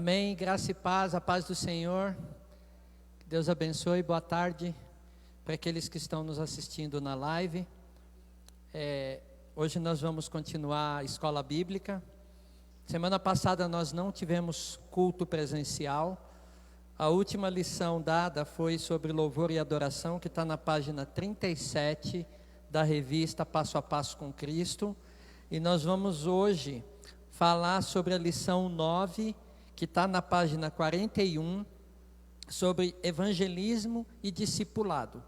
Amém, graça e paz, a paz do Senhor, que Deus abençoe, boa tarde para aqueles que estão nos assistindo na live. Hoje nós vamos continuar a escola bíblica. Semana passada nós não tivemos culto presencial. A última lição dada foi sobre louvor e adoração, que está na página 37 da revista Passo a Passo com Cristo. E nós vamos hoje falar sobre a lição 9, que está na página 41, sobre evangelismo e discipulado.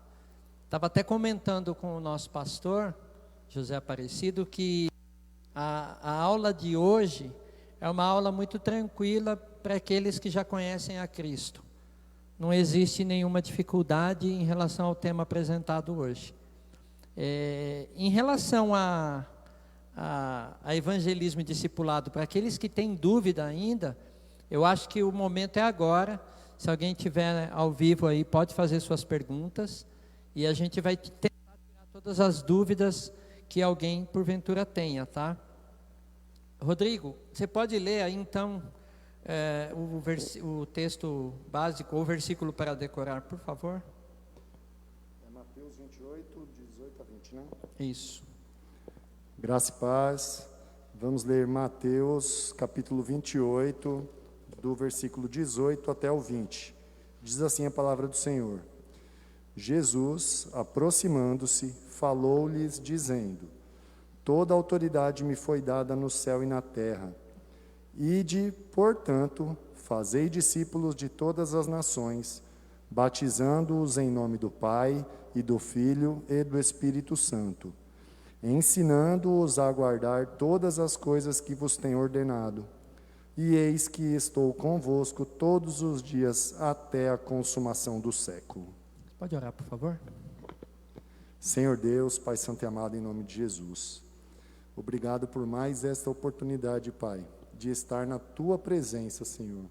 Estava até comentando com o nosso pastor, José Aparecido, que a aula de hoje é uma aula muito tranquila para aqueles que já conhecem a Cristo. Não existe nenhuma dificuldade em relação ao tema apresentado hoje. Em relação a evangelismo e discipulado, para aqueles que têm dúvida ainda, eu acho que o momento é agora. Se alguém tiver ao vivo aí, pode fazer suas perguntas, e a gente vai tentar tirar todas as dúvidas que alguém porventura tenha, tá? Rodrigo, você pode ler aí então o texto básico, ou versículo para decorar, por favor? É Mateus 28, 18 a 20, né? Isso. Graça e paz. Vamos ler Mateus capítulo 28, do versículo 18 até o 20. Diz assim a palavra do Senhor: Jesus, aproximando-se, falou-lhes dizendo: Toda a autoridade me foi dada no céu e na terra. Ide, portanto, fazei discípulos de todas as nações, batizando-os em nome do Pai, e do Filho, e do Espírito Santo, ensinando-os a guardar todas as coisas que vos tenho ordenado. E eis que estou convosco todos os dias até a consumação do século. Pode orar, por favor? Senhor Deus, Pai Santo e amado, em nome de Jesus, obrigado por mais esta oportunidade, Pai, de estar na Tua presença, Senhor,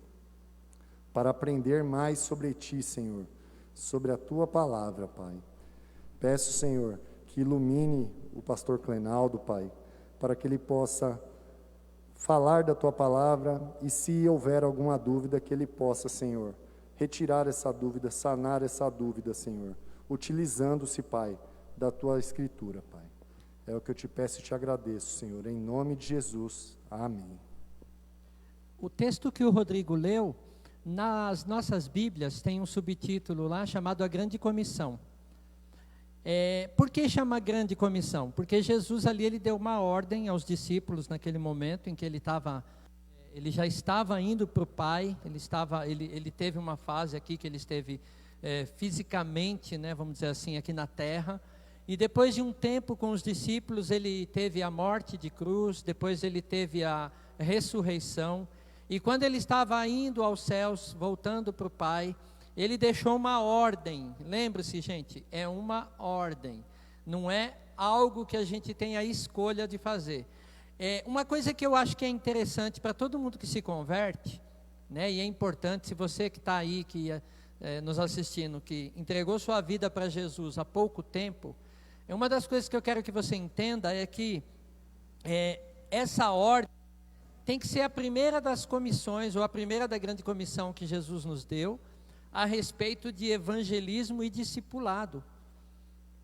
para aprender mais sobre Ti, Senhor, sobre a Tua palavra, Pai. Peço, Senhor, que ilumine o pastor Clenaldo, Pai, para que ele possa falar da Tua palavra, e se houver alguma dúvida, que ele possa, Senhor, retirar essa dúvida, sanar essa dúvida, Senhor, utilizando-se, Pai, da Tua Escritura, Pai. É o que eu te peço e te agradeço, Senhor, em nome de Jesus. Amém. O texto que o Rodrigo leu, nas nossas Bíblias, tem um subtítulo lá chamado A Grande Comissão. Por que chama Grande Comissão? Porque Jesus ali, ele deu uma ordem aos discípulos naquele momento em que ele já estava indo para o Pai. Ele teve uma fase aqui que ele esteve fisicamente, né, vamos dizer assim, aqui na terra. E depois de um tempo com os discípulos, ele teve a morte de cruz, depois ele teve a ressurreição. E quando ele estava indo aos céus, voltando para o Pai, ele deixou uma ordem. Lembre-se, gente, é uma ordem, não é algo que a gente tem a escolha de fazer. Uma coisa que eu acho que é interessante para todo mundo que se converte, né, e é importante, se você que está aí, que nos assistindo, que entregou sua vida para Jesus há pouco tempo, uma das coisas que eu quero que você entenda é que essa ordem tem que ser a primeira das comissões, ou a primeira da grande comissão que Jesus nos deu, a respeito de evangelismo e discipulado.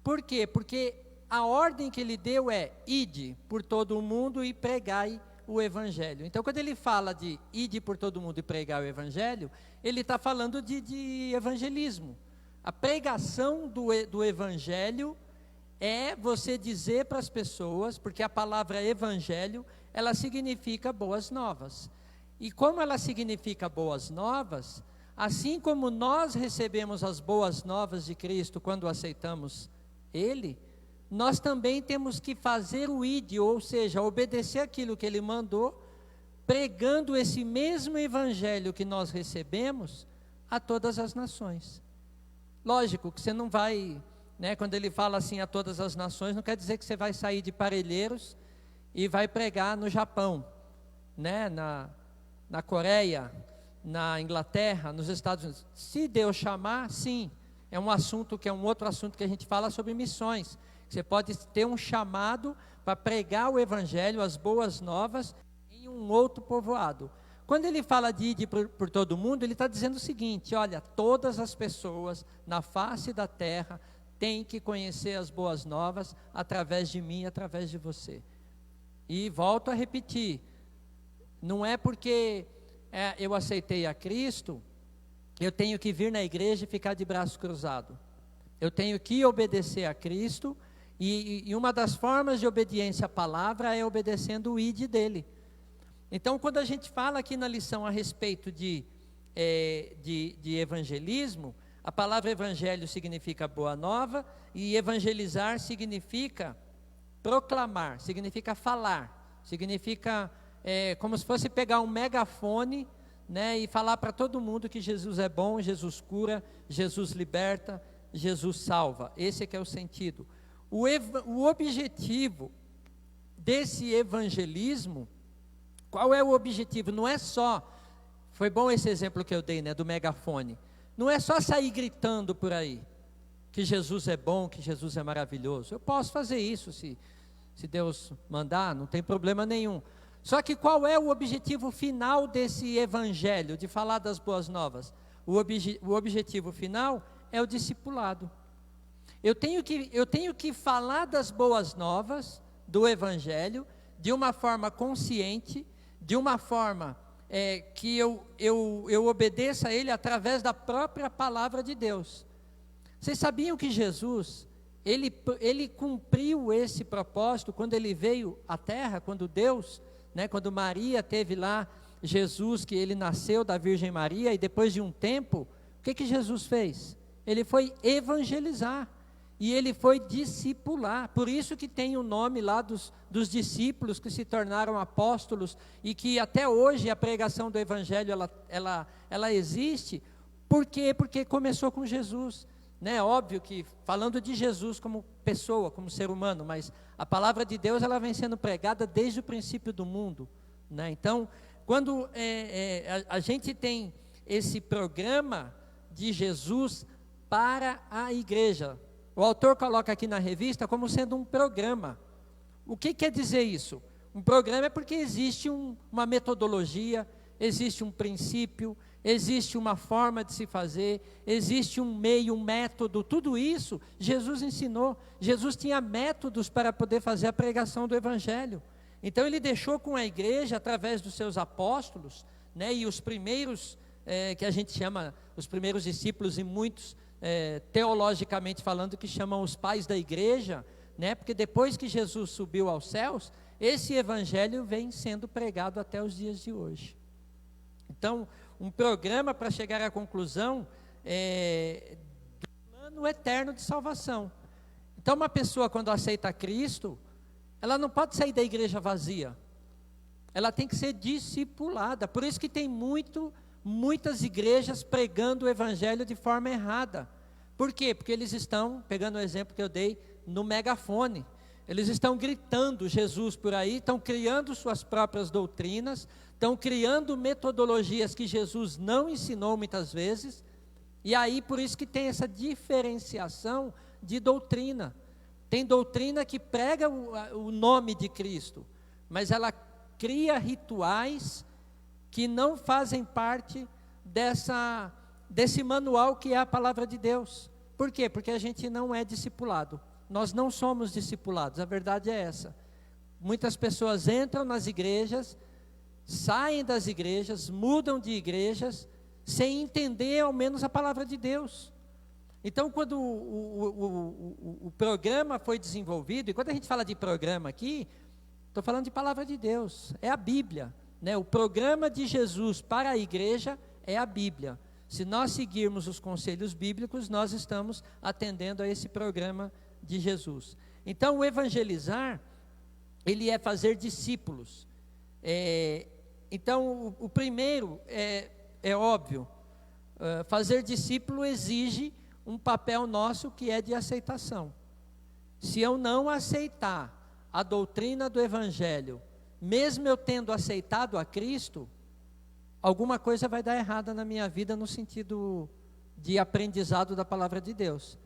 Por quê? Porque a ordem que ele deu é: ide por todo o mundo e pregai o evangelho. Então, quando ele fala de ide por todo o mundo e pregai o evangelho, ele está falando de evangelismo. A pregação do evangelho é você dizer para as pessoas, porque a palavra evangelho, ela significa boas novas. E como ela significa boas novas, assim como nós recebemos as boas novas de Cristo quando aceitamos Ele, nós também temos que fazer o ide, ou seja, obedecer aquilo que Ele mandou, pregando esse mesmo evangelho que nós recebemos a todas as nações. Lógico que você não vai, né, quando ele fala assim a todas as nações, não quer dizer que você vai sair de Parelheiros e vai pregar no Japão, né, na Coreia, na Inglaterra, nos Estados Unidos. Se Deus chamar, sim, é um assunto que é um outro assunto que a gente fala sobre missões. Você pode ter um chamado para pregar o evangelho, as boas novas, em um outro povoado. Quando ele fala de ir por todo mundo, ele está dizendo o seguinte: olha, todas as pessoas na face da terra têm que conhecer as boas novas através de mim, através de você. E volto a repetir, não é porque eu aceitei a Cristo, eu tenho que vir na igreja e ficar de braço cruzado. Eu tenho que obedecer a Cristo, e uma das formas de obediência à palavra é obedecendo o id dele. Então, quando a gente fala aqui na lição a respeito de evangelismo, a palavra evangelho significa boa nova, e evangelizar significa proclamar, significa falar, significa como se fosse pegar um megafone, né, e falar para todo mundo que Jesus é bom, Jesus cura, Jesus liberta, Jesus salva. Esse é que é o sentido. O objetivo desse evangelismo, qual é o objetivo? Não é só, foi bom esse exemplo que eu dei, né, do megafone, não é só sair gritando por aí, que Jesus é bom, que Jesus é maravilhoso. Eu posso fazer isso, se Deus mandar, não tem problema nenhum. Só que qual é o objetivo final desse evangelho, de falar das boas novas? O objetivo final é o discipulado. Eu tenho que falar das boas novas, do evangelho, de uma forma consciente, de uma forma que eu obedeça a ele através da própria palavra de Deus. Vocês sabiam que Jesus, ele cumpriu esse propósito quando ele veio à terra, quando Deus, né, quando Maria teve lá Jesus, que ele nasceu da Virgem Maria, e depois de um tempo, o que Jesus fez? Ele foi evangelizar, e ele foi discipular. Por isso que tem o nome lá dos discípulos que se tornaram apóstolos, e que até hoje a pregação do evangelho ela existe. Por quê? Porque começou com Jesus, né? Óbvio que falando de Jesus como pessoa, como ser humano, mas a palavra de Deus ela vem sendo pregada desde o princípio do mundo, né? Então, quando a gente tem esse programa de Jesus para a igreja, o autor coloca aqui na revista como sendo um programa. O que quer dizer isso? Um programa é porque existe uma metodologia, existe um princípio, existe uma forma de se fazer, existe um meio, um método, tudo isso Jesus ensinou. Jesus tinha métodos para poder fazer a pregação do evangelho. Então ele deixou com a igreja, através dos seus apóstolos, né, e os primeiros, que a gente chama, os primeiros discípulos, e muitos, teologicamente falando, que chamam os pais da igreja, né, porque depois que Jesus subiu aos céus, esse evangelho vem sendo pregado até os dias de hoje. Então, um programa para chegar à conclusão do plano eterno de salvação. Então, uma pessoa quando aceita Cristo, ela não pode sair da igreja vazia, ela tem que ser discipulada. Por isso que tem muitas igrejas pregando o evangelho de forma errada. Por quê? Porque eles estão, pegando o exemplo que eu dei, no megafone, eles estão gritando Jesus por aí, estão criando suas próprias doutrinas, estão criando metodologias que Jesus não ensinou muitas vezes, e aí por isso que tem essa diferenciação de doutrina. Tem doutrina que prega o nome de Cristo, mas ela cria rituais que não fazem parte desse manual que é a palavra de Deus. Por quê? Porque a gente não é discipulado. Nós não somos discipulados, a verdade é essa. Muitas pessoas entram nas igrejas, saem das igrejas, mudam de igrejas, sem entender ao menos a palavra de Deus. Então, quando o programa foi desenvolvido, e quando a gente fala de programa aqui, estou falando de palavra de Deus, é a Bíblia, né? O programa de Jesus para a igreja é a Bíblia. Se nós seguirmos os conselhos bíblicos, nós estamos atendendo a esse programa de Jesus. Então, o evangelizar, ele é fazer discípulos. Então, o primeiro é óbvio, fazer discípulo exige um papel nosso que é de aceitação. Se eu não aceitar a doutrina do evangelho, mesmo eu tendo aceitado a Cristo, alguma coisa vai dar errada na minha vida no sentido de aprendizado da palavra de Deus.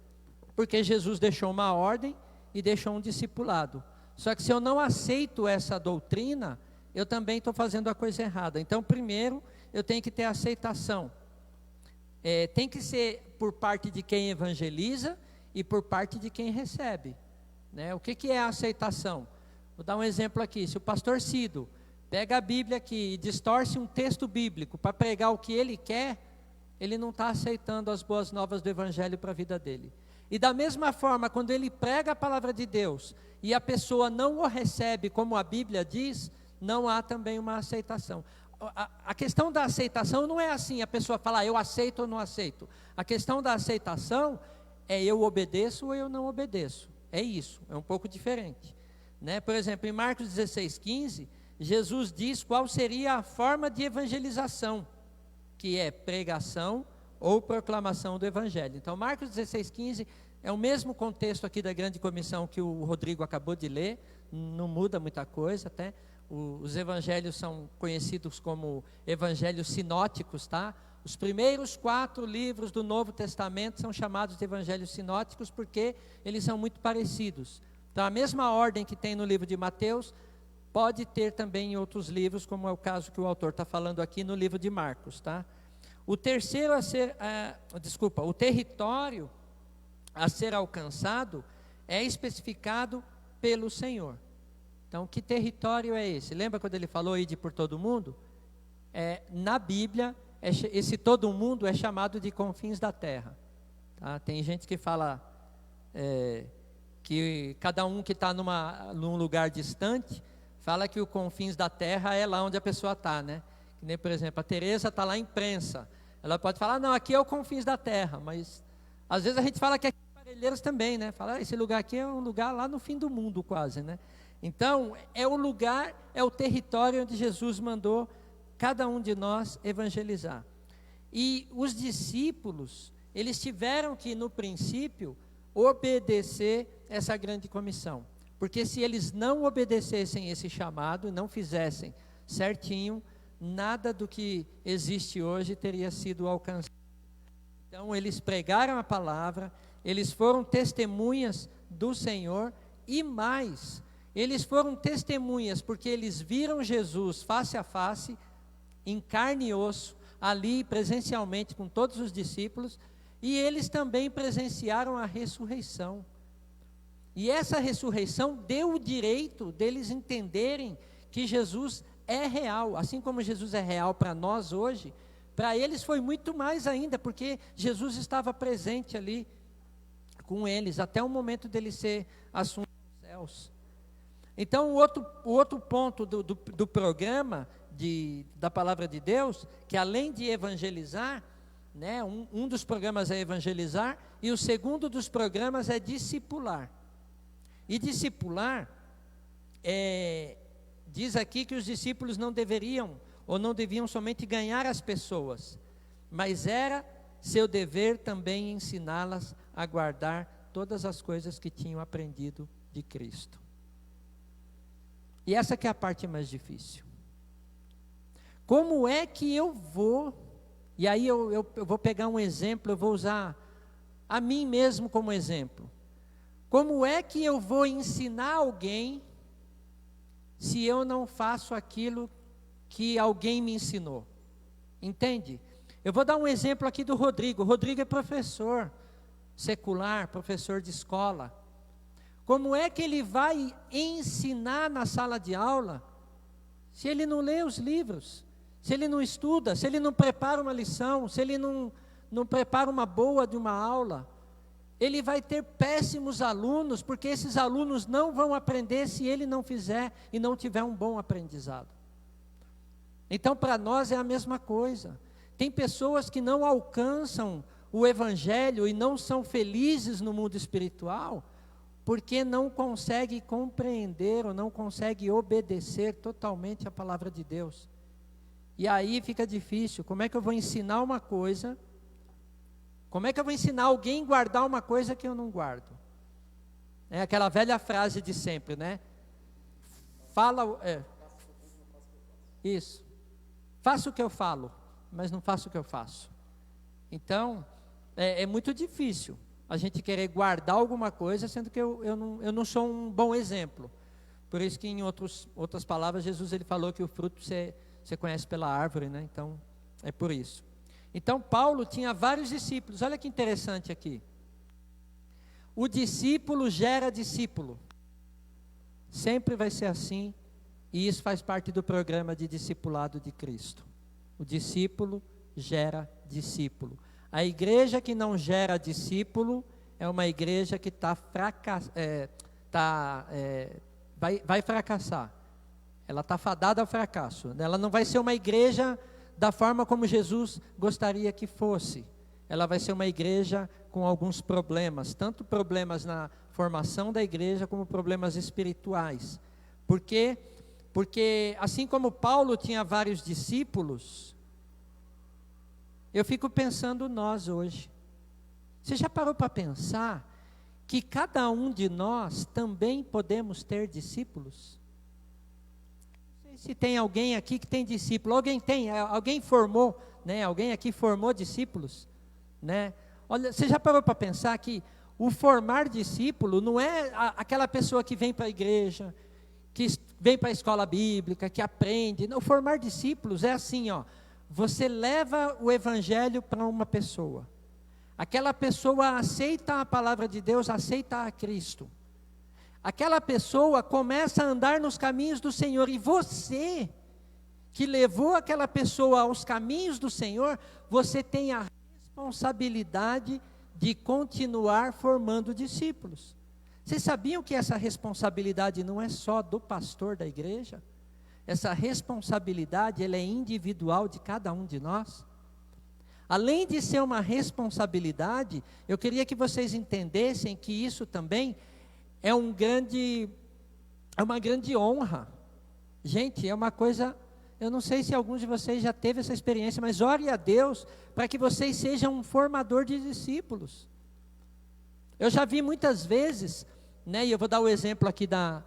Porque Jesus deixou uma ordem e deixou um discipulado. Só que se eu não aceito essa doutrina, eu também estou fazendo a coisa errada. Então, primeiro, eu tenho que ter aceitação. Tem que ser por parte de quem evangeliza e por parte de quem recebe, né? O que é a aceitação? Vou dar um exemplo aqui. Se o pastor Cido pega a Bíblia aqui e distorce um texto bíblico para pregar o que ele quer, ele não está aceitando as boas novas do Evangelho para a vida dele. E da mesma forma, quando ele prega a palavra de Deus e a pessoa não o recebe como a Bíblia diz, não há também uma aceitação. A questão da aceitação não é assim, a pessoa fala, eu aceito ou não aceito. A questão da aceitação é eu obedeço ou eu não obedeço. É isso, é um pouco diferente, né? Por exemplo, em Marcos 16:15, Jesus diz qual seria a forma de evangelização, que é pregação ou proclamação do Evangelho. Então, Marcos 16:15 é o mesmo contexto aqui da grande comissão que o Rodrigo acabou de ler, não muda muita coisa, até. Os evangelhos são conhecidos como evangelhos sinóticos, tá? Os primeiros 4 livros do Novo Testamento são chamados de evangelhos sinóticos porque eles são muito parecidos. Então, a mesma ordem que tem no livro de Mateus, pode ter também em outros livros, como é o caso que o autor está falando aqui no livro de Marcos, tá? O terceiro o território a ser alcançado é especificado pelo Senhor. Então, que território é esse? Lembra quando ele falou ir por todo mundo? Na Bíblia, esse todo mundo é chamado de confins da terra. Tá? Tem gente que fala que cada um que está num lugar distante, fala que o confins da terra é lá onde a pessoa está, né? Que nem, por exemplo, a Tereza está lá em Prensa. Ela pode falar, não, aqui é o confins da terra, mas às vezes a gente fala que aqui é Parelheiros também, né? Fala, esse lugar aqui é um lugar lá no fim do mundo quase, né? Então, é o lugar, é o território onde Jesus mandou cada um de nós evangelizar. E os discípulos, eles tiveram que, no princípio, obedecer essa grande comissão. Porque se eles não obedecessem esse chamado, não fizessem certinho, nada do que existe hoje teria sido alcançado. Então, eles pregaram a palavra, eles foram testemunhas do Senhor e mais, eles foram testemunhas porque eles viram Jesus face a face, em carne e osso, ali presencialmente com todos os discípulos, e eles também presenciaram a ressurreição. E essa ressurreição deu o direito deles entenderem que Jesus é real, assim como Jesus é real para nós hoje, para eles foi muito mais ainda, porque Jesus estava presente ali com eles, até o momento dele ser assunto aos céus. Então, o outro ponto do programa da Palavra de Deus, que além de evangelizar, né, um dos programas é evangelizar, e o segundo dos programas é discipular. E discipular, diz aqui que os discípulos não deveriam, ou não deviam somente ganhar as pessoas, mas era seu dever também ensiná-las a guardar todas as coisas que tinham aprendido de Cristo. E essa que é a parte mais difícil. Como é que eu vou, e aí eu vou pegar um exemplo, eu vou usar a mim mesmo como exemplo. Como é que eu vou ensinar alguém se eu não faço aquilo que alguém me ensinou? Entende? Eu vou dar um exemplo aqui do Rodrigo. O Rodrigo é professor secular, professor de escola. Como é que ele vai ensinar na sala de aula se ele não lê os livros, se ele não estuda, se ele não prepara uma lição, se ele não prepara uma boa de uma aula? Ele vai ter péssimos alunos, porque esses alunos não vão aprender se ele não fizer e não tiver um bom aprendizado. Então, para nós é a mesma coisa. Tem pessoas que não alcançam o Evangelho e não são felizes no mundo espiritual, porque não consegue compreender ou não consegue obedecer totalmente a palavra de Deus. E aí fica difícil. Como é que eu vou ensinar uma coisa? Como é que eu vou ensinar alguém a guardar uma coisa que eu não guardo? É aquela velha frase de sempre, né? Isso. Faço o que eu falo, mas não faço o que eu faço. Então, é muito difícil a gente querer guardar alguma coisa, sendo que eu não sou um bom exemplo. Por isso que em outras palavras, Jesus ele falou que o fruto você conhece pela árvore, né? Então, é por isso. Então, Paulo tinha vários discípulos. Olha que interessante aqui. O discípulo gera discípulo. Sempre vai ser assim. E isso faz parte do programa de discipulado de Cristo. O discípulo gera discípulo. A igreja que não gera discípulo é uma igreja que vai fracassar. Ela está fadada ao fracasso. Ela não vai ser uma igreja da forma como Jesus gostaria que fosse. Ela vai ser uma igreja com alguns problemas, tanto problemas na formação da igreja como problemas espirituais. Por quê? Porque assim como Paulo tinha vários discípulos, eu fico pensando nós hoje. Você já parou para pensar que cada um de nós também podemos ter discípulos? Não sei se tem alguém aqui que tem discípulo. Alguém formou, né? Alguém aqui formou discípulos, né? Olha, você já parou para pensar que o formar discípulo não é aquela pessoa que vem para a igreja, que vem para a escola bíblica, que aprende. Não, formar discípulos é assim, ó. Você leva o evangelho para uma pessoa. Aquela pessoa aceita a palavra de Deus, aceita a Cristo. Aquela pessoa começa a andar nos caminhos do Senhor. E você, que levou aquela pessoa aos caminhos do Senhor, você tem a responsabilidade de continuar formando discípulos. Vocês sabiam que essa responsabilidade não é só do pastor da igreja? Essa responsabilidade, ela é individual de cada um de nós. Além de ser uma responsabilidade, eu queria que vocês entendessem que isso também é uma grande honra. Gente, é uma coisa, eu não sei se alguns de vocês já teve essa experiência, mas ore a Deus para que vocês sejam um formador de discípulos. Eu já vi muitas vezes, né, e eu vou dar o exemplo aqui da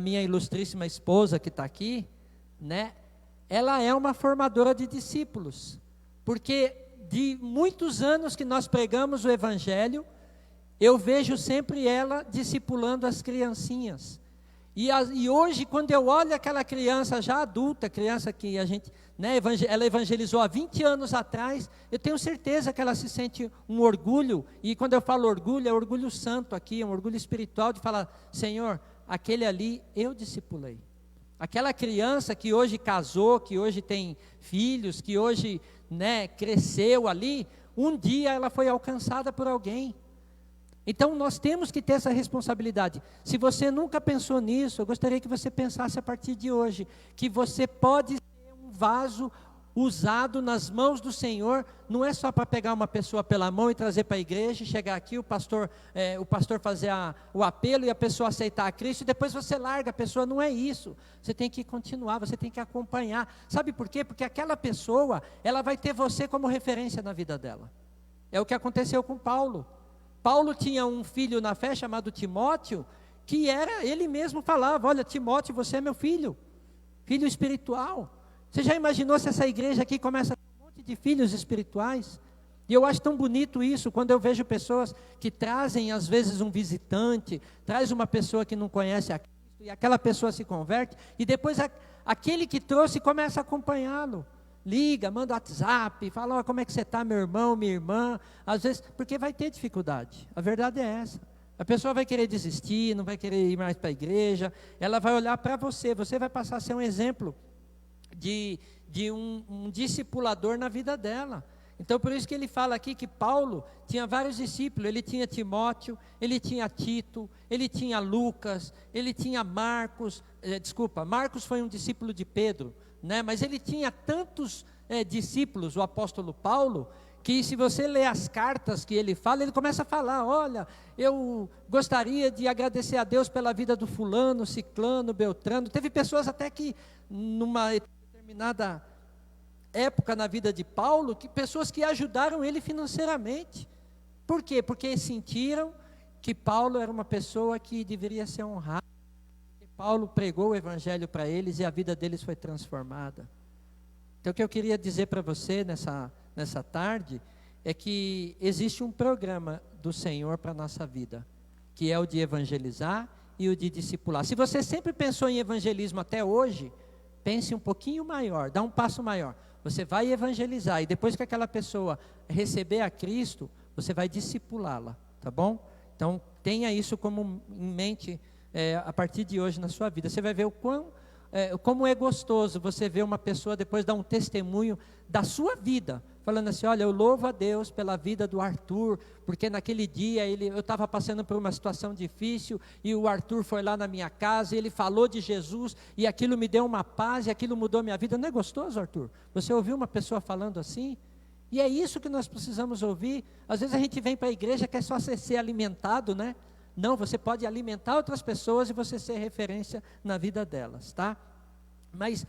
minha ilustríssima esposa que está aqui, né, ela é uma formadora de discípulos, porque de muitos anos que nós pregamos o Evangelho, eu vejo sempre ela discipulando as criancinhas. E hoje, quando eu olho aquela criança já adulta, criança que a gente, né, ela evangelizou há 20 anos atrás, eu tenho certeza que ela se sente um orgulho, e quando eu falo orgulho, é orgulho santo aqui, é um orgulho espiritual de falar, Senhor, aquele ali eu discipulei. Aquela criança que hoje casou, que hoje tem filhos, que hoje, né, cresceu ali, um dia ela foi alcançada por alguém. Então nós temos que ter essa responsabilidade. Se você nunca pensou nisso, eu gostaria que você pensasse a partir de hoje, que você pode ser um vaso usado nas mãos do Senhor, não é só para pegar uma pessoa pela mão e trazer para a igreja, e chegar aqui, o pastor fazer o apelo e a pessoa aceitar a Cristo, e depois você larga a pessoa, não é isso. Você tem que continuar, você tem que acompanhar. Sabe por quê? Porque aquela pessoa, ela vai ter você como referência na vida dela. É o que aconteceu com Paulo. Paulo tinha um filho na fé chamado Timóteo, que ele mesmo falava, olha, Timóteo, você é meu filho espiritual. Você já imaginou se essa igreja aqui começa a ter um monte de filhos espirituais? E eu acho tão bonito isso, quando eu vejo pessoas que trazem às vezes um visitante, traz uma pessoa que não conhece a Cristo, e aquela pessoa se converte, e depois aquele que trouxe começa a acompanhá-lo. Liga, manda WhatsApp, fala, como é que você está, meu irmão, minha irmã, às vezes, porque vai ter dificuldade, a verdade é essa. A pessoa vai querer desistir, não vai querer ir mais para a igreja, ela vai olhar para você vai passar a ser um exemplo de um discipulador na vida dela. Então por isso que ele fala aqui que Paulo tinha vários discípulos, ele tinha Timóteo, ele tinha Tito, ele tinha Lucas, ele tinha Marcos, Marcos foi um discípulo de Pedro, né? Mas ele tinha tantos discípulos, o apóstolo Paulo, que se você ler as cartas que ele fala, ele começa a falar, olha, eu gostaria de agradecer a Deus pela vida do fulano, ciclano, beltrano. Teve pessoas até que numa determinada época na vida de Paulo, pessoas que ajudaram ele financeiramente. Por quê? Porque sentiram que Paulo era uma pessoa que deveria ser honrada. Paulo pregou o evangelho para eles e a vida deles foi transformada. Então o que eu queria dizer para você nessa tarde é que existe um programa do Senhor para a nossa vida, que é o de evangelizar e o de discipular. Se você sempre pensou em evangelismo até hoje, pense um pouquinho maior, dá um passo maior. Você vai evangelizar, e depois que aquela pessoa receber a Cristo, você vai discipulá-la, tá bom? Então, tenha isso como em mente a partir de hoje na sua vida. Você vai ver como é gostoso você ver uma pessoa depois dar um testemunho da sua vida, falando assim: olha, eu louvo a Deus pela vida do Arthur, porque naquele dia eu estava passando por uma situação difícil, e o Arthur foi lá na minha casa, e ele falou de Jesus, e aquilo me deu uma paz, e aquilo mudou minha vida. Não é gostoso, Arthur? Você ouviu uma pessoa falando assim? E é isso que nós precisamos ouvir. Às vezes a gente vem para a igreja quer só ser alimentado, né? Não, você pode alimentar outras pessoas e você ser referência na vida delas, tá? Mas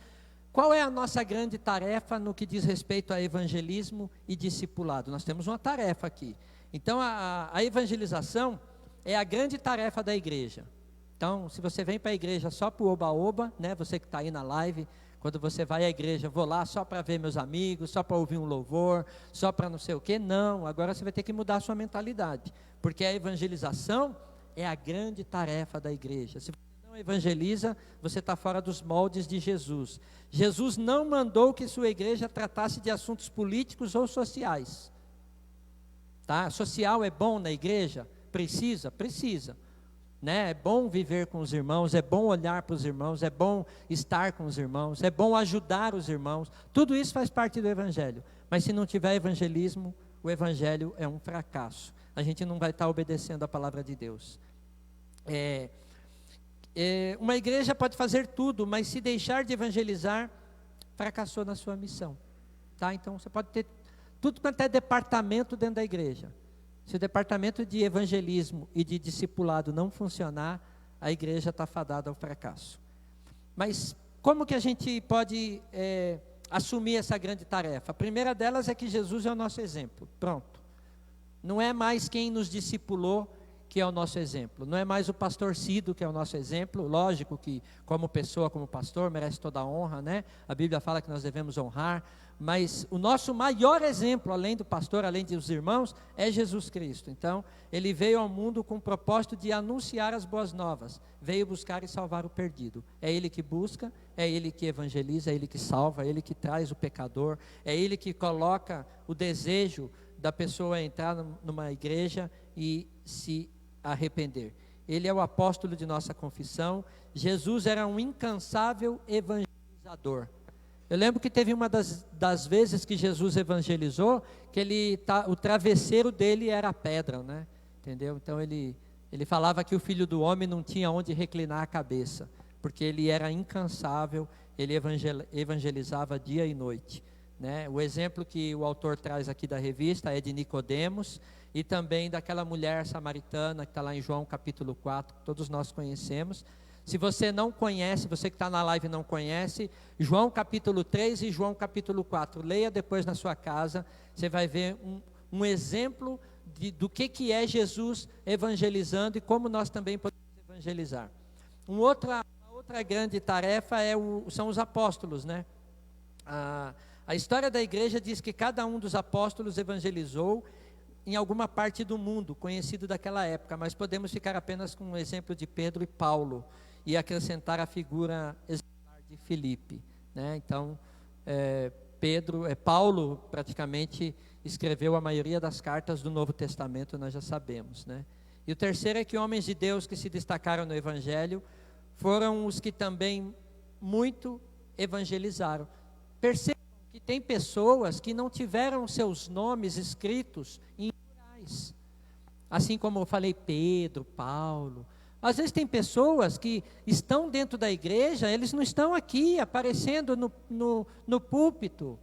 qual é a nossa grande tarefa no que diz respeito a evangelismo e discipulado? Nós temos uma tarefa aqui. Então, a evangelização é a grande tarefa da igreja. Então, se você vem para a igreja só para o oba-oba, né? Você que está aí na live, quando você vai à igreja, vou lá só para ver meus amigos, só para ouvir um louvor, só para não sei o quê. Não, agora você vai ter que mudar a sua mentalidade, porque a evangelização é a grande tarefa da igreja. Se você não evangeliza, você está fora dos moldes de Jesus. Jesus não mandou que sua igreja tratasse de assuntos políticos ou sociais. Tá? Social é bom na igreja? Precisa. Né? É bom viver com os irmãos, é bom olhar para os irmãos, é bom estar com os irmãos, é bom ajudar os irmãos. Tudo isso faz parte do evangelho. Mas se não tiver evangelismo, o evangelho é um fracasso. A gente não vai estar obedecendo a palavra de Deus. Uma igreja pode fazer tudo, mas se deixar de evangelizar, fracassou na sua missão. Tá? Então você pode ter tudo quanto é departamento dentro da igreja. Se o departamento de evangelismo e de discipulado não funcionar, a igreja está fadada ao fracasso. Mas como que a gente pode assumir essa grande tarefa? A primeira delas é que Jesus é o nosso exemplo. Pronto. Não é mais quem nos discipulou que é o nosso exemplo. Não é mais o pastor Cido que é o nosso exemplo. Lógico que como pessoa, como pastor, merece toda a honra, né? A Bíblia fala que nós devemos honrar. Mas o nosso maior exemplo, além do pastor, além dos irmãos, é Jesus Cristo. Então, ele veio ao mundo com o propósito de anunciar as boas novas. Veio buscar e salvar o perdido. É ele que busca, é ele que evangeliza, é ele que salva, é ele que traz o pecador, é ele que coloca o desejo da pessoa entrar numa igreja e se arrepender. Ele é o apóstolo de nossa confissão. Jesus era um incansável evangelizador. Eu lembro que teve uma das vezes que Jesus evangelizou, que o travesseiro dele era a pedra, né? Entendeu? Então ele falava que o Filho do Homem não tinha onde reclinar a cabeça, porque ele era incansável, ele evangelizava dia e noite. Né? O exemplo que o autor traz aqui da revista é de Nicodemos e também daquela mulher samaritana que está lá em João capítulo 4, que todos nós conhecemos. Se você não conhece, você que está na live não conhece, João capítulo 3 e João capítulo 4, leia depois na sua casa, você vai ver um exemplo do que é Jesus evangelizando e como nós também podemos evangelizar. Uma outra grande tarefa são os apóstolos, né? A história da igreja diz que cada um dos apóstolos evangelizou em alguma parte do mundo, conhecido daquela época, mas podemos ficar apenas com o exemplo de Pedro e Paulo, e acrescentar a figura exemplar de Filipe, né? Então, Paulo praticamente escreveu a maioria das cartas do Novo Testamento, nós já sabemos, né? E o terceiro é que homens de Deus que se destacaram no Evangelho, foram os que também muito evangelizaram. Percebam que tem pessoas que não tiveram seus nomes escritos em murais, assim como eu falei Pedro, Paulo. Às vezes tem pessoas que estão dentro da igreja, eles não estão aqui aparecendo no púlpito,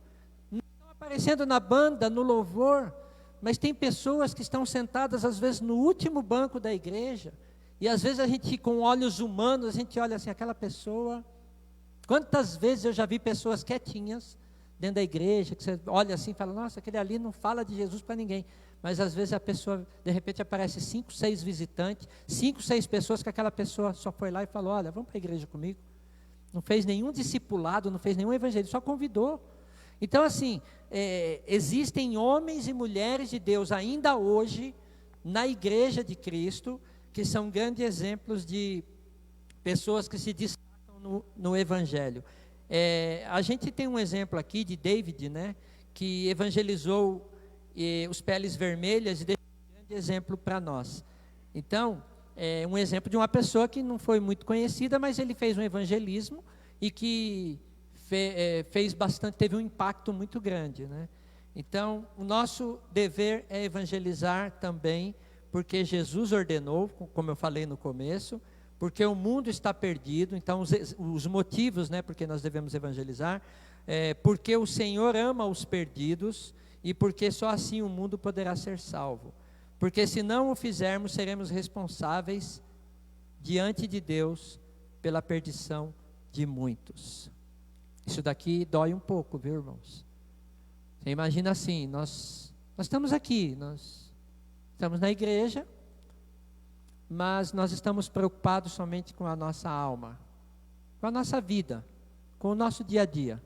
não estão aparecendo na banda, no louvor, mas tem pessoas que estão sentadas às vezes no último banco da igreja, e às vezes a gente com olhos humanos, a gente olha assim, aquela pessoa, quantas vezes eu já vi pessoas quietinhas dentro da igreja, que você olha assim e fala, nossa, aquele ali não fala de Jesus para ninguém. Mas às vezes a pessoa, de repente aparece 5, 6 visitantes, 5, 6 pessoas que aquela pessoa só foi lá e falou, olha, vamos para a igreja comigo. Não fez nenhum discipulado, não fez nenhum evangelho, só convidou. Então assim, existem homens e mulheres de Deus ainda hoje, na igreja de Cristo, que são grandes exemplos de pessoas que se destacam no Evangelho. A gente tem um exemplo aqui de David, né, que evangelizou os Peles Vermelhas e deixou um grande exemplo para nós. Então, um exemplo de uma pessoa que não foi muito conhecida, mas ele fez um evangelismo e que fez bastante, teve um impacto muito grande, né? Então, o nosso dever é evangelizar também, porque Jesus ordenou, como eu falei no começo, porque o mundo está perdido. Então, os motivos, né, porque nós devemos evangelizar, porque o Senhor ama os perdidos e porque só assim o mundo poderá ser salvo. Porque se não o fizermos, seremos responsáveis diante de Deus pela perdição de muitos. Isso daqui dói um pouco, viu, irmãos? Você imagina assim, nós estamos aqui, nós estamos na igreja, mas nós estamos preocupados somente com a nossa alma, com a nossa vida, com o nosso dia a dia.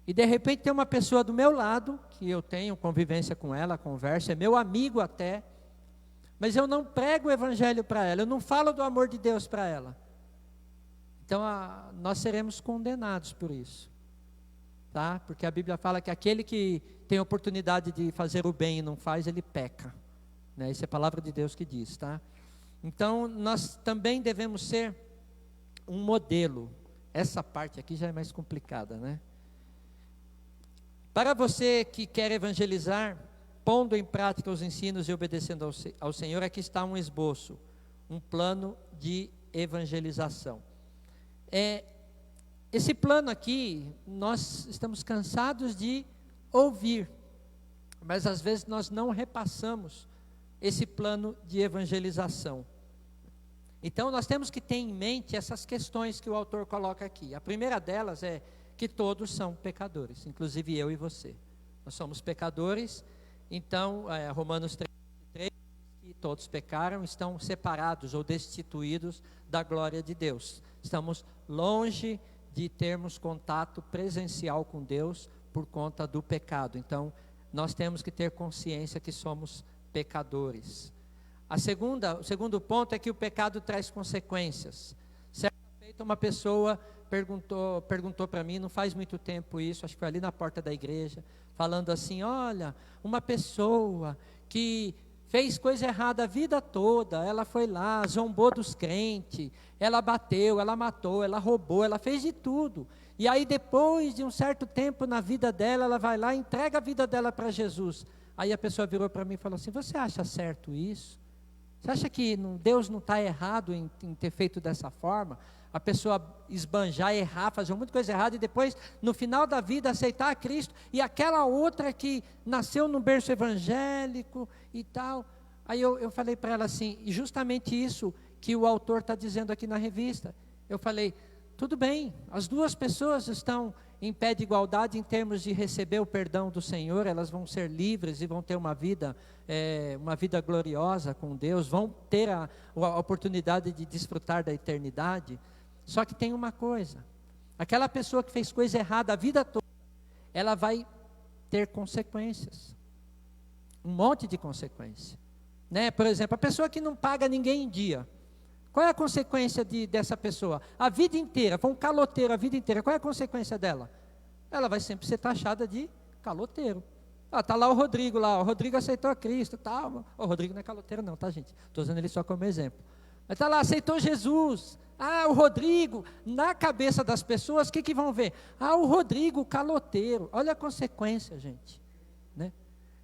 E de repente tem uma pessoa do meu lado, que eu tenho convivência com ela, conversa, é meu amigo até, mas eu não prego o evangelho para ela, eu não falo do amor de Deus para ela. Então nós seremos condenados por isso, tá? Porque a Bíblia fala que aquele que tem oportunidade de fazer o bem e não faz, ele peca, né? Isso é a palavra de Deus que diz, tá? Então nós também devemos ser um modelo. Essa parte aqui já é mais complicada, né? Para você que quer evangelizar, pondo em prática os ensinos e obedecendo ao Senhor, aqui está um esboço, um plano de evangelização. Esse plano aqui, nós estamos cansados de ouvir, mas às vezes nós não repassamos esse plano de evangelização. Então nós temos que ter em mente essas questões que o autor coloca aqui. A primeira delas é que todos são pecadores, inclusive eu e você. Nós somos pecadores, então Romanos 3, que todos pecaram, estão separados ou destituídos da glória de Deus. Estamos longe de termos contato presencial com Deus por conta do pecado. Então, nós temos que ter consciência que somos pecadores. O segundo ponto é que o pecado traz consequências. Certa feita, uma pessoa perguntou para mim, não faz muito tempo isso, acho que foi ali na porta da igreja, falando assim: olha, uma pessoa que fez coisa errada a vida toda, ela foi lá, zombou dos crentes, ela bateu, ela matou, ela roubou, ela fez de tudo. E aí depois de um certo tempo na vida dela, ela vai lá e entrega a vida dela para Jesus. Aí a pessoa virou para mim e falou assim: você acha certo isso? Você acha que Deus não está errado em ter feito dessa forma? A pessoa esbanjar, errar, fazer muita coisa errada e depois, no final da vida, aceitar a Cristo, e aquela outra que nasceu no berço evangélico e tal. Aí eu falei para ela assim, e justamente isso que o autor está dizendo aqui na revista. Eu falei: tudo bem, as duas pessoas estão em pé de igualdade em termos de receber o perdão do Senhor, elas vão ser livres e vão ter uma vida gloriosa com Deus, vão ter a oportunidade de desfrutar da eternidade. Só que tem uma coisa: aquela pessoa que fez coisa errada a vida toda, ela vai ter consequências, um monte de consequências, né? Por exemplo, a pessoa que não paga ninguém em dia, qual é a consequência dessa pessoa? A vida inteira, foi um caloteiro a vida inteira, qual é a consequência dela? Ela vai sempre ser taxada de caloteiro. Está lá o Rodrigo, o Rodrigo aceitou a Cristo, tal. O Rodrigo não é caloteiro não, tá, gente? Estou usando ele só como exemplo. Mas está lá, aceitou Jesus. O Rodrigo, na cabeça das pessoas, o que vão ver? O Rodrigo, caloteiro. Olha a consequência, gente, né?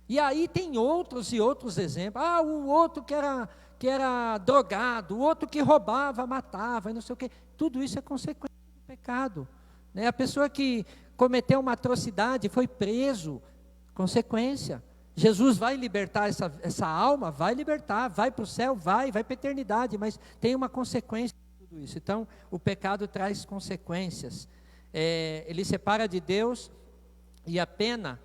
E aí tem outros e outros exemplos. O outro que era drogado, o outro que roubava, matava, e não sei o quê. Tudo isso é consequência do pecado, né? A pessoa que cometeu uma atrocidade, foi preso, consequência. Jesus vai libertar essa alma, vai libertar, vai para o céu, vai para a eternidade, mas tem uma consequência de tudo isso. Então, o pecado traz consequências. Ele separa de Deus, e a pena,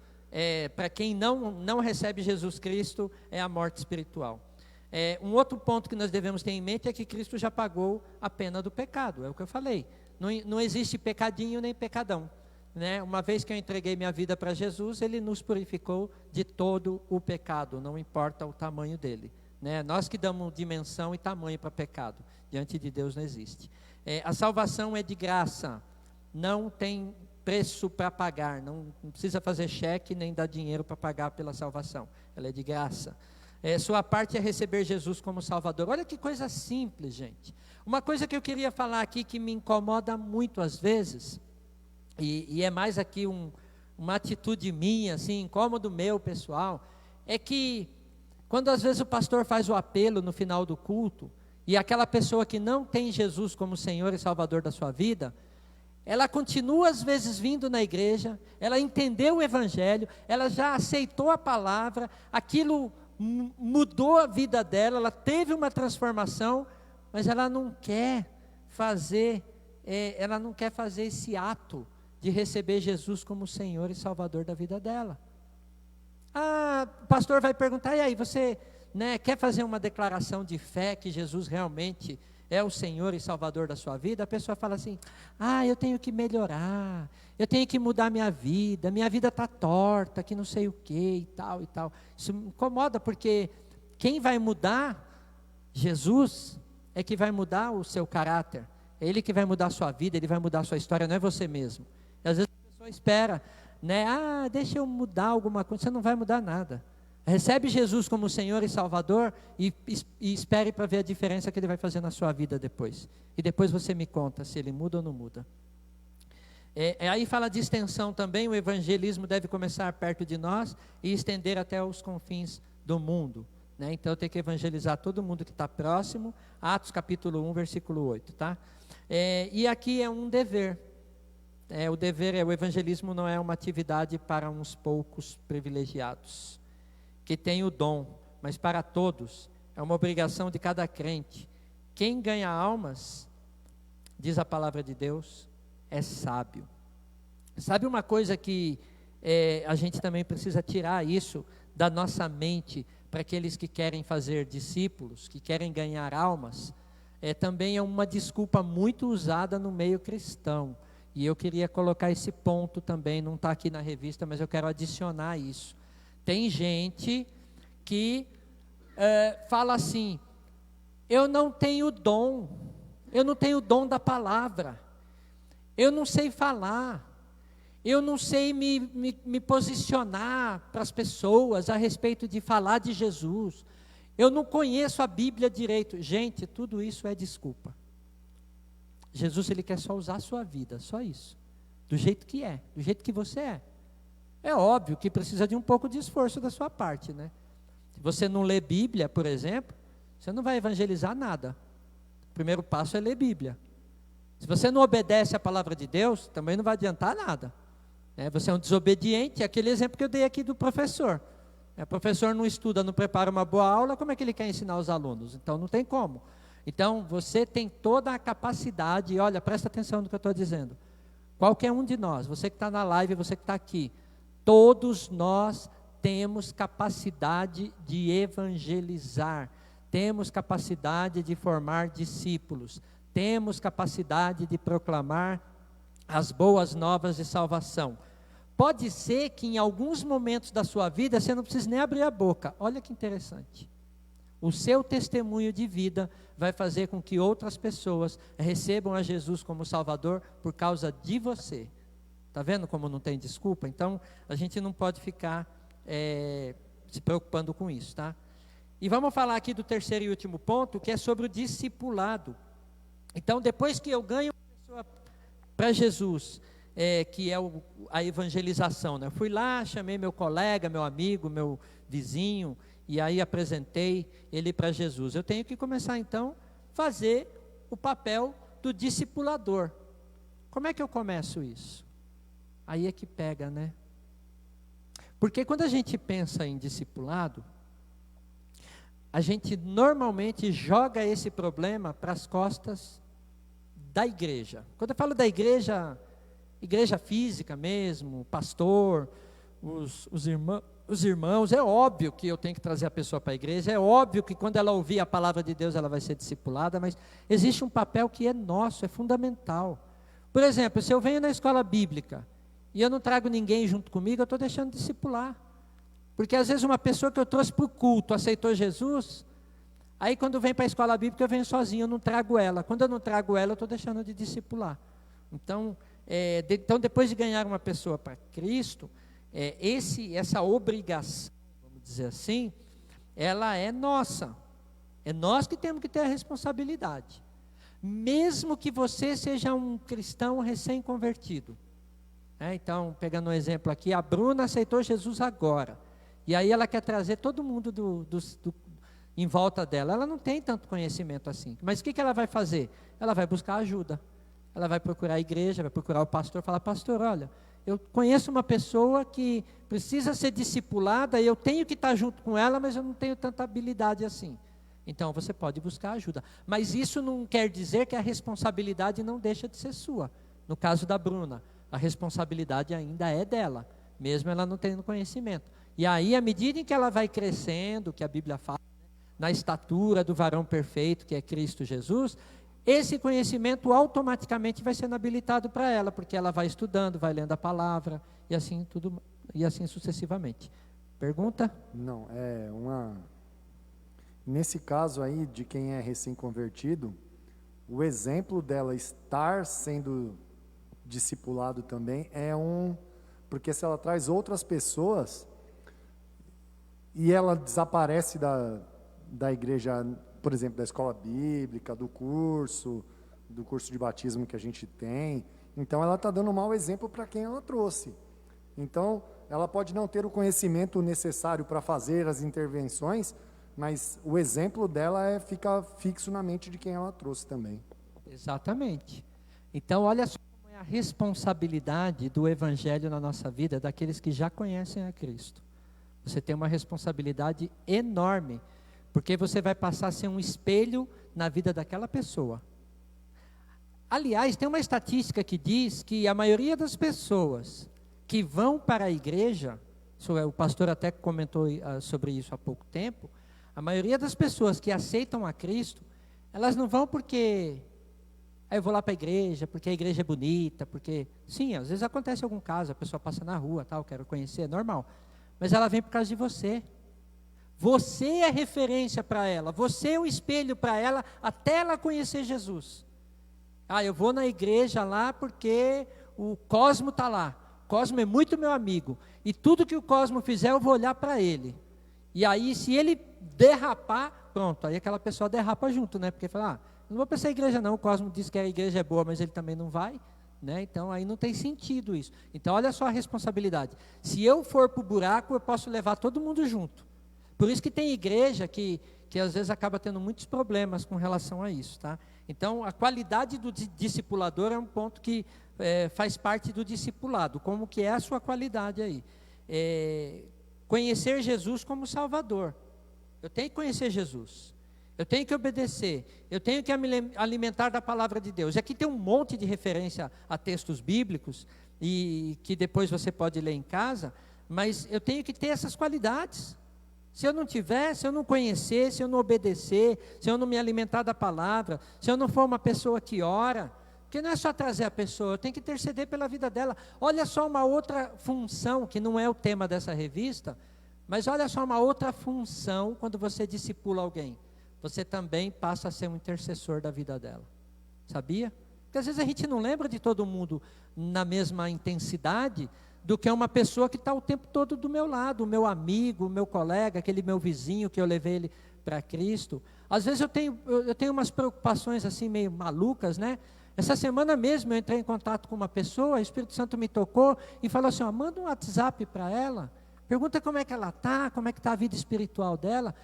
para quem não recebe Jesus Cristo, é a morte espiritual. Um outro ponto que nós devemos ter em mente é que Cristo já pagou a pena do pecado, é o que eu falei. Não existe pecadinho nem pecadão, né? Uma vez que eu entreguei minha vida para Jesus, Ele nos purificou de todo o pecado, não importa o tamanho dele, né? Nós que damos dimensão e tamanho para pecado, diante de Deus não existe. A salvação é de graça, não tem preço para pagar, não precisa fazer cheque nem dar dinheiro para pagar pela salvação, ela é de graça. Sua parte é receber Jesus como Salvador. Olha que coisa simples, gente. Uma coisa que eu queria falar aqui que me incomoda muito às vezes, e é mais aqui uma atitude minha, assim, incômodo meu pessoal, é que quando às vezes o pastor faz o apelo no final do culto, e aquela pessoa que não tem Jesus como Senhor e Salvador da sua vida, ela continua às vezes vindo na igreja, ela entendeu o Evangelho, ela já aceitou a palavra, aquilo mudou a vida dela, ela teve uma transformação, mas ela não quer fazer esse ato de receber Jesus como Senhor e Salvador da vida dela. O pastor vai perguntar, e aí, você quer fazer uma declaração de fé que Jesus realmente é o Senhor e Salvador da sua vida? A pessoa fala assim, eu tenho que melhorar, eu tenho que mudar minha vida está torta, que não sei o que e tal e tal. Isso me incomoda, porque quem vai mudar, Jesus, é que vai mudar o seu caráter, é Ele que vai mudar a sua vida, Ele vai mudar a sua história, não é você mesmo. E às vezes a pessoa espera, deixa eu mudar alguma coisa, você não vai mudar nada. Recebe Jesus como Senhor e Salvador e espere para ver a diferença que Ele vai fazer na sua vida depois. E depois você me conta se Ele muda ou não muda. Aí fala de extensão também, o evangelismo deve começar perto de nós e estender até os confins do mundo. Então eu tenho que evangelizar todo mundo que está próximo. Atos capítulo 1, versículo 8. Tá? E aqui é um dever. O evangelismo não é uma atividade para uns poucos privilegiados que tem o dom, mas para todos, é uma obrigação de cada crente. Quem ganha almas, diz a palavra de Deus, é sábio. Sabe uma coisa que a gente também precisa tirar isso da nossa mente, para aqueles que querem fazer discípulos, que querem ganhar almas, também é uma desculpa muito usada no meio cristão, e eu queria colocar esse ponto também, não está aqui na revista, mas eu quero adicionar isso. Tem gente que fala assim, eu não tenho dom da palavra, eu não sei falar, eu não sei me posicionar para as pessoas a respeito de falar de Jesus, eu não conheço a Bíblia direito. Gente, tudo isso é desculpa. Jesus, Ele quer só usar a sua vida, só isso, do jeito que é, do jeito que você é. É óbvio que precisa de um pouco de esforço da sua parte, né? Se você não lê Bíblia, por exemplo, você não vai evangelizar nada. O primeiro passo é ler Bíblia. Se você não obedece à palavra de Deus, também não vai adiantar nada. Você é um desobediente, é aquele exemplo que eu dei aqui do professor. O professor não estuda, não prepara uma boa aula, como é que ele quer ensinar os alunos? Então não tem como. Então você tem toda a capacidade, olha, presta atenção no que eu estou dizendo. Qualquer um de nós, você que está na live, você que está aqui, todos nós temos capacidade de evangelizar, temos capacidade de formar discípulos, temos capacidade de proclamar as boas novas de salvação. Pode ser que em alguns momentos da sua vida você não precise nem abrir a boca. Olha que interessante. O seu testemunho de vida vai fazer com que outras pessoas recebam a Jesus como Salvador por causa de você. Está vendo como não tem desculpa? Então, a gente não pode ficar se preocupando com isso, tá? E vamos falar aqui do terceiro e último ponto, que é sobre o discipulado. Então, depois que eu ganho uma pessoa para Jesus, que é a evangelização, né? Eu fui lá, chamei meu colega, meu amigo, meu vizinho, e aí apresentei ele para Jesus. Eu tenho que começar, então, a fazer o papel do discipulador. Como é que eu começo isso? Aí é que pega, né? Porque quando a gente pensa em discipulado, a gente normalmente joga esse problema para as costas da igreja. Quando eu falo da igreja, igreja física mesmo, pastor, os irmãos, é óbvio que eu tenho que trazer a pessoa para a igreja, é óbvio que quando ela ouvir a palavra de Deus ela vai ser discipulada, mas existe um papel que é nosso, é fundamental. Por exemplo, se eu venho na escola bíblica e eu não trago ninguém junto comigo, eu estou deixando de discipular. Porque às vezes uma pessoa que eu trouxe para o culto aceitou Jesus, Aí quando vem para a escola bíblica eu venho sozinho, eu não trago ela. Quando eu não trago ela, eu estou deixando de discipular. Então, então depois de ganhar uma pessoa para Cristo, essa obrigação, vamos dizer assim, ela é nossa. É nós que temos que ter a responsabilidade. Mesmo que você seja um cristão recém-convertido. Então, pegando um exemplo aqui, a Bruna aceitou Jesus agora. E aí ela quer trazer todo mundo em volta dela. Ela não tem tanto conhecimento assim. Mas o que ela vai fazer? Ela vai buscar ajuda. Ela vai procurar a igreja, vai procurar o pastor, falar: pastor, olha, eu conheço uma pessoa que precisa ser discipulada e eu tenho que estar junto com ela, mas eu não tenho tanta habilidade assim. Então você pode buscar ajuda. Mas isso não quer dizer que a responsabilidade não deixa de ser sua. No caso da Bruna, a responsabilidade ainda é dela, mesmo ela não tendo conhecimento. E aí, à medida em que ela vai crescendo, que a Bíblia fala, na estatura do varão perfeito, que é Cristo Jesus, esse conhecimento automaticamente vai sendo habilitado para ela, porque ela vai estudando, vai lendo a palavra, e assim sucessivamente. Pergunta? Não, nesse caso aí, de quem é recém-convertido, o exemplo dela estar sendo discipulado também porque se ela traz outras pessoas e ela desaparece da igreja, por exemplo, da escola bíblica, do curso de batismo que a gente tem, então ela está dando um mau exemplo para quem ela trouxe. Então, ela pode não ter o conhecimento necessário para fazer as intervenções, mas o exemplo dela fica fixo na mente de quem ela trouxe também. Exatamente. Então, olha só como é a responsabilidade do Evangelho na nossa vida, daqueles que já conhecem a Cristo. Você tem uma responsabilidade enorme, porque você vai passar a ser um espelho na vida daquela pessoa. Aliás, tem uma estatística que diz que a maioria das pessoas que vão para a igreja, o pastor até comentou sobre isso há pouco tempo, a maioria das pessoas que aceitam a Cristo, elas não vão porque eu vou lá para a igreja, porque a igreja é bonita, porque... Sim, às vezes acontece algum caso, a pessoa passa na rua, quero conhecer, é normal. Mas ela vem por causa de você. Você é referência para ela, você é o espelho para ela, até ela conhecer Jesus. Eu vou na igreja lá porque o Cosmo está lá. O Cosmo é muito meu amigo. E tudo que o Cosmo fizer, eu vou olhar para ele. E aí, se ele derrapar, pronto, aí aquela pessoa derrapa junto, né? Porque fala, não vou para essa igreja não, o Cosmo disse que a igreja é boa, mas ele também não vai, né? Então, aí não tem sentido isso. Então, olha só a responsabilidade. Se eu for para o buraco, eu posso levar todo mundo junto. Por isso que tem igreja que às vezes acaba tendo muitos problemas com relação a isso, tá? Então, a qualidade do discipulador é um ponto que faz parte do discipulado. Como que é a sua qualidade aí? Conhecer Jesus como Salvador. Eu tenho que conhecer Jesus. Eu tenho que obedecer. Eu tenho que me alimentar da palavra de Deus. E aqui tem um monte de referência a textos bíblicos, e que depois você pode ler em casa, mas eu tenho que ter essas qualidades. Se eu não tiver, se eu não conhecer, se eu não obedecer, se eu não me alimentar da palavra, se eu não for uma pessoa que ora, porque não é só trazer a pessoa, eu tenho que interceder pela vida dela. Olha só uma outra função, que não é o tema dessa revista, mas olha só uma outra função quando você discipula alguém. Você também passa a ser um intercessor da vida dela. Sabia? Porque às vezes a gente não lembra de todo mundo na mesma intensidade do que uma pessoa que está o tempo todo do meu lado, o meu amigo, o meu colega, aquele meu vizinho que eu levei ele para Cristo. Às vezes eu tenho umas preocupações assim meio malucas, né? Essa semana mesmo eu entrei em contato com uma pessoa, o Espírito Santo me tocou e falou assim, manda um WhatsApp para ela, pergunta como é que ela está, como é que está a vida espiritual dela.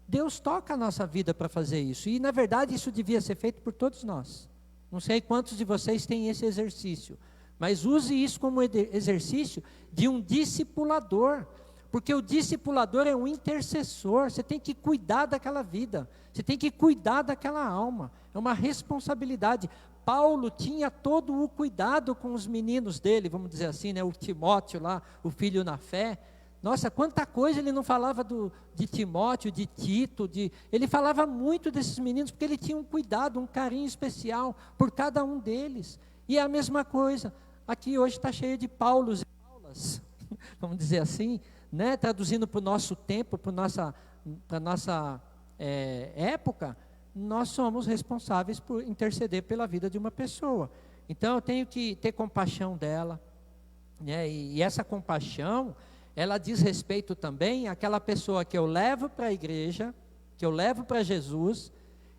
Deus toca a nossa vida para fazer isso, e na verdade isso devia ser feito por todos nós. Não sei quantos de vocês têm esse exercício, mas use isso como exercício de um discipulador, porque o discipulador é um intercessor. Você tem que cuidar daquela vida, você tem que cuidar daquela alma, é uma responsabilidade. Paulo tinha todo o cuidado com os meninos dele, vamos dizer assim, né? O Timóteo lá, o filho na fé. Nossa, quanta coisa ele não falava de Timóteo, de Tito, ele falava muito desses meninos, porque ele tinha um cuidado, um carinho especial por cada um deles. E é a mesma coisa, aqui hoje está cheio de Paulos e Paulas, vamos dizer assim, né? Traduzindo para o nosso tempo, para a nossa época, nós somos responsáveis por interceder pela vida de uma pessoa. Então eu tenho que ter compaixão dela, né? E essa compaixão, ela diz respeito também àquela pessoa que eu levo para a igreja, que eu levo para Jesus,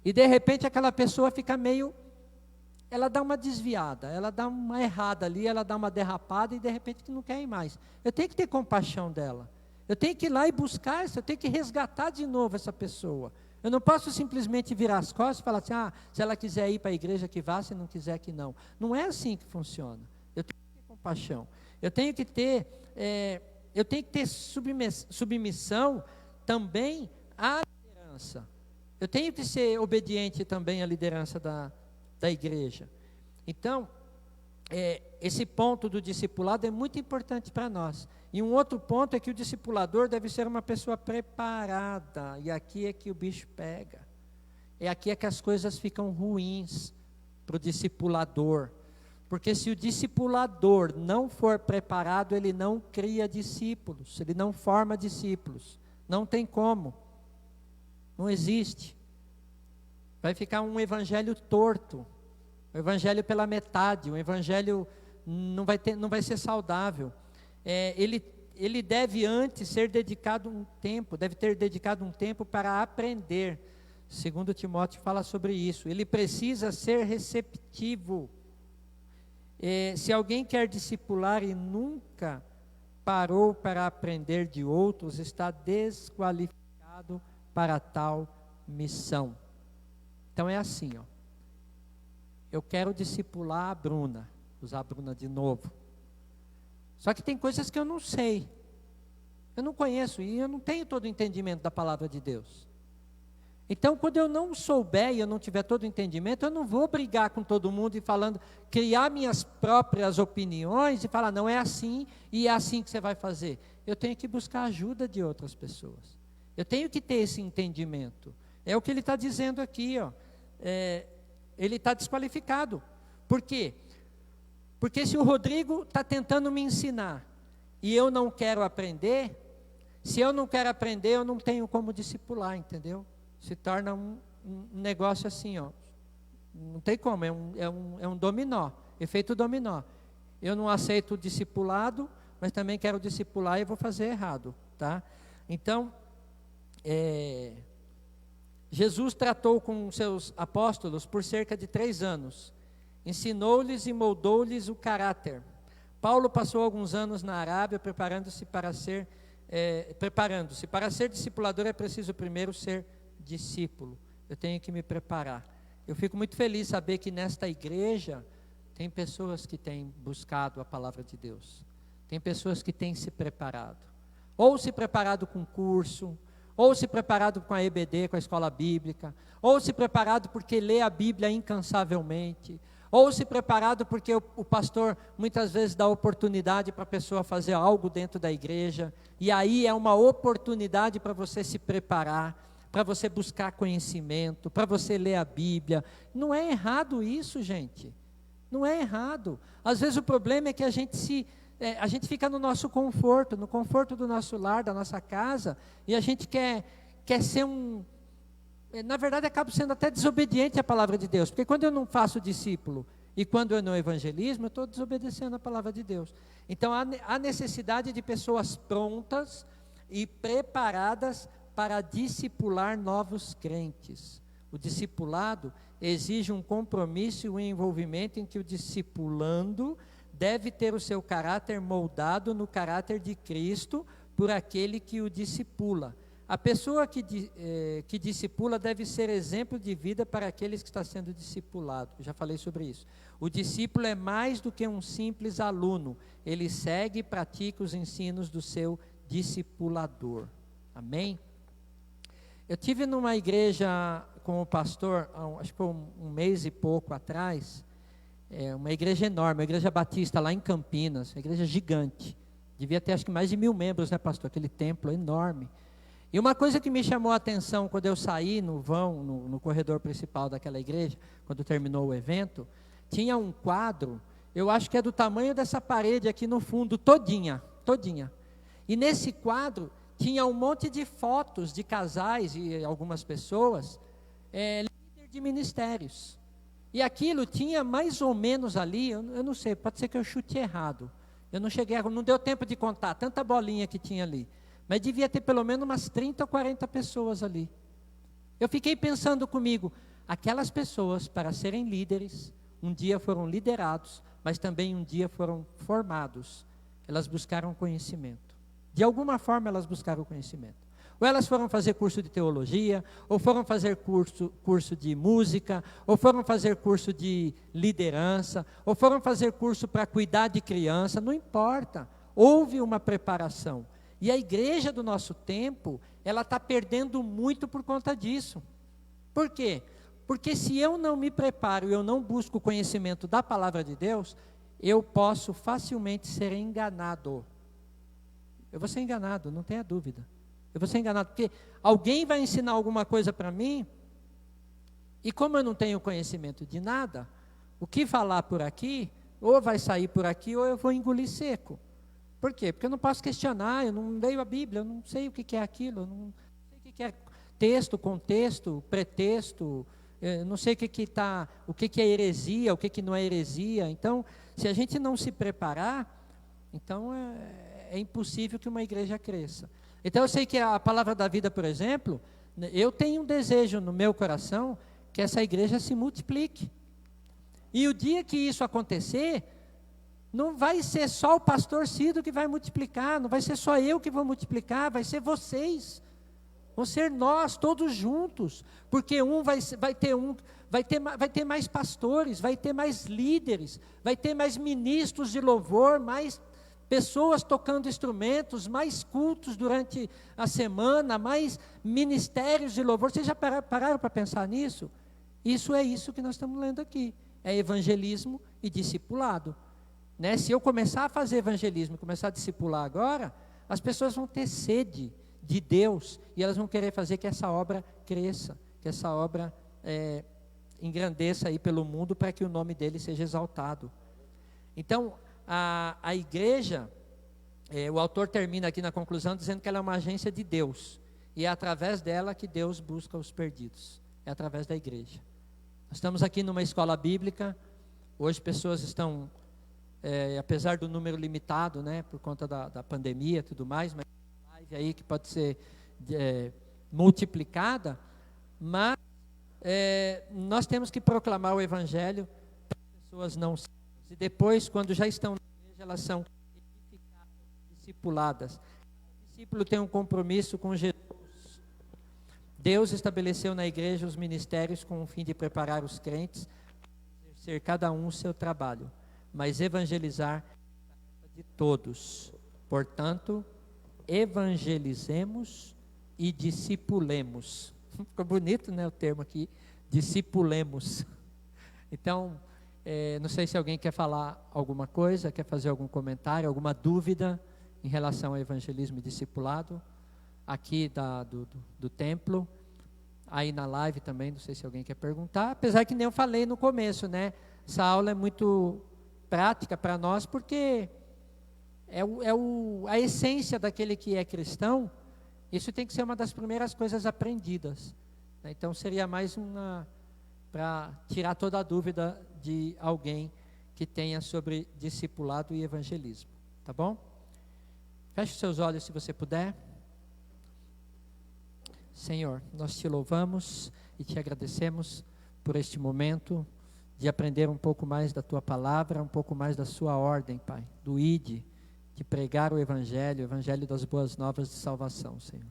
e de repente aquela pessoa fica ela dá uma desviada, ela dá uma errada ali, ela dá uma derrapada e de repente não quer ir mais. Eu tenho que ter compaixão dela. Eu tenho que ir lá e buscar eu tenho que resgatar de novo essa pessoa. Eu não posso simplesmente virar as costas e falar assim, se ela quiser ir para a igreja que vá, se não quiser que não. Não é assim que funciona. Eu tenho que ter compaixão. Eu tenho que ter submissão também à liderança. Eu tenho que ser obediente também à liderança da igreja. Então, esse ponto do discipulado é muito importante para nós. E um outro ponto é que o discipulador deve ser uma pessoa preparada. E aqui é que o bicho pega. Aqui é que as coisas ficam ruins para o discipulador. Porque se o discipulador não for preparado, ele não cria discípulos, ele não forma discípulos. Não tem como. Não existe. Vai ficar um evangelho torto. O evangelho pela metade, o evangelho não vai ser saudável. Ele deve antes ter dedicado um tempo para aprender. Segundo Timóteo fala sobre isso. Ele precisa ser receptivo. Se alguém quer discipular e nunca parou para aprender de outros, está desqualificado para tal missão. Então é assim, eu quero discipular a Bruna, usar a Bruna de novo. Só que tem coisas que eu não sei, eu não conheço e eu não tenho todo o entendimento da palavra de Deus. Então, quando eu não souber e eu não tiver todo o entendimento, eu não vou brigar com todo mundo e criar minhas próprias opiniões e falar, não é assim e é assim que você vai fazer. Eu tenho que buscar ajuda de outras pessoas. Eu tenho que ter esse entendimento. É o que ele está dizendo aqui, ele está desqualificado. Por quê? Porque se o Rodrigo está tentando me ensinar e eu não quero aprender, se eu não quero aprender, eu não tenho como discipular, entendeu? Se torna um negócio assim, não tem como, é um dominó, efeito dominó. Eu não aceito o discipulado, mas também quero discipular e vou fazer errado, tá? Então, Jesus tratou com seus apóstolos por cerca de 3 anos, ensinou-lhes e moldou-lhes o caráter. Paulo passou alguns anos na Arábia preparando-se para ser discipulador. É preciso primeiro ser discípulo. Eu tenho que me preparar. Eu fico muito feliz saber que nesta igreja tem pessoas que têm buscado a palavra de Deus, tem pessoas que têm se preparado, ou se preparado com curso, ou se preparado com a EBD, com a escola bíblica, ou se preparado porque lê a Bíblia incansavelmente, ou se preparado porque o pastor muitas vezes dá oportunidade para a pessoa fazer algo dentro da igreja, e aí é uma oportunidade para você se preparar, para você buscar conhecimento, para você ler a Bíblia. Não é errado isso, gente. Não é errado. Às vezes o problema é que a gente fica no nosso conforto, no conforto do nosso lar, da nossa casa, e a gente quer ser na verdade acaba sendo até desobediente à palavra de Deus, porque quando eu não faço discípulo e quando eu não evangelismo, eu estou desobedecendo a palavra de Deus. Então há necessidade de pessoas prontas e preparadas para discipular novos crentes. O discipulado exige um compromisso e um envolvimento em que o discipulando deve ter o seu caráter moldado no caráter de Cristo por aquele que o discipula. A pessoa que discipula deve ser exemplo de vida para aqueles que estão sendo discipulados. Já falei sobre isso. O discípulo é mais do que um simples aluno. Ele segue e pratica os ensinos do seu discipulador. Amém? Eu tive numa igreja com o pastor, acho que foi um mês e pouco atrás, uma igreja enorme, uma igreja batista lá em Campinas, uma igreja gigante, devia ter acho que mais de 1000 membros, né, pastor? Aquele templo enorme. E uma coisa que me chamou a atenção quando eu saí no vão, no corredor principal daquela igreja, quando terminou o evento, tinha um quadro, eu acho que é do tamanho dessa parede aqui no fundo, todinha. E nesse quadro tinha um monte de fotos de casais e algumas pessoas, líder de ministérios. E aquilo tinha mais ou menos ali, eu não sei, pode ser que eu chute errado. Eu não cheguei, não deu tempo de contar, tanta bolinha que tinha ali. Mas devia ter pelo menos umas 30 ou 40 pessoas ali. Eu fiquei pensando comigo, aquelas pessoas, para serem líderes, um dia foram liderados, mas também um dia foram formados. Elas buscaram conhecimento. De alguma forma elas buscaram conhecimento. Ou elas foram fazer curso de teologia, ou foram fazer curso de música, ou foram fazer curso de liderança, ou foram fazer curso para cuidar de criança, não importa. Houve uma preparação. E a igreja do nosso tempo, ela está perdendo muito por conta disso. Por quê? Porque se eu não me preparo, eu não busco o conhecimento da palavra de Deus, eu posso facilmente ser enganado. Eu vou ser enganado, não tenha dúvida. Eu vou ser enganado, porque alguém vai ensinar alguma coisa para mim, e como eu não tenho conhecimento de nada, o que falar por aqui, ou vai sair por aqui, ou eu vou engolir seco. Por quê? Porque eu não posso questionar, eu não leio a Bíblia, eu não sei o que é aquilo, eu não sei o que é texto, contexto, pretexto, eu não sei o que é heresia, o que não é heresia. Então, se a gente não se preparar, então é impossível que uma igreja cresça. Então eu sei que a Palavra da Vida, por exemplo, eu tenho um desejo no meu coração que essa igreja se multiplique. E o dia que isso acontecer, não vai ser só o pastor Cido que vai multiplicar, não vai ser só eu que vou multiplicar, vai ser vocês. Vão ser nós, todos juntos, porque vai ter mais pastores, vai ter mais líderes, vai ter mais ministros de louvor, mais pessoas tocando instrumentos, mais cultos durante a semana, mais ministérios de louvor. Vocês já pararam para pensar nisso? Isso é isso que nós estamos lendo aqui, é evangelismo e discipulado. Né? Se eu começar a fazer evangelismo, começar a discipular agora, as pessoas vão ter sede de Deus, e elas vão querer fazer que essa obra cresça, que essa obra engrandeça aí pelo mundo, para que o nome dele seja exaltado. Então, a igreja, o autor termina aqui na conclusão dizendo que ela é uma agência de Deus, e é através dela que Deus busca os perdidos, é através da igreja. Nós estamos aqui numa escola bíblica, hoje pessoas estão, apesar do número limitado, né, por conta da pandemia e tudo mais, mas live aí que pode ser multiplicada, mas nós temos que proclamar o evangelho para as pessoas não salvas. E depois, quando já estão na igreja, elas são edificadas, discipuladas. O discípulo tem um compromisso com Jesus. Deus estabeleceu na igreja os ministérios com o fim de preparar os crentes para exercer cada um o seu trabalho, mas evangelizar é tarefa de todos. Portanto, evangelizemos e discipulemos. Ficou bonito, né, o termo aqui, discipulemos. Então, não sei se alguém quer falar alguma coisa, quer fazer algum comentário, alguma dúvida em relação ao evangelismo e discipulado, aqui do templo, aí na live também, não sei se alguém quer perguntar, apesar que nem eu falei no começo, né, essa aula é muito prática para nós, porque a essência daquele que é cristão, isso tem que ser uma das primeiras coisas aprendidas, né? Então seria mais para tirar toda a dúvida de alguém que tenha sobre discipulado e evangelismo, tá bom? Feche seus olhos se você puder. Senhor, nós te louvamos e te agradecemos por este momento de aprender um pouco mais da tua palavra, um pouco mais da sua ordem, Pai, do ID, de pregar o evangelho das boas novas de salvação, Senhor.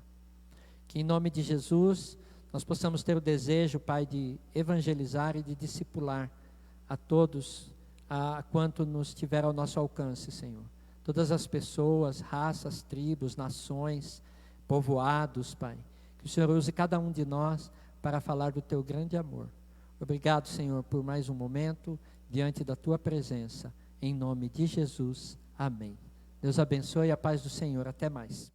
Que em nome de Jesus nós possamos ter o desejo, Pai, de evangelizar e de discipular a todos, a quanto nos tiver ao nosso alcance, Senhor. Todas as pessoas, raças, tribos, nações, povoados, Pai. Que o Senhor use cada um de nós para falar do teu grande amor. Obrigado, Senhor, por mais um momento diante da tua presença. Em nome de Jesus, amém. Deus abençoe e a paz do Senhor. Até mais.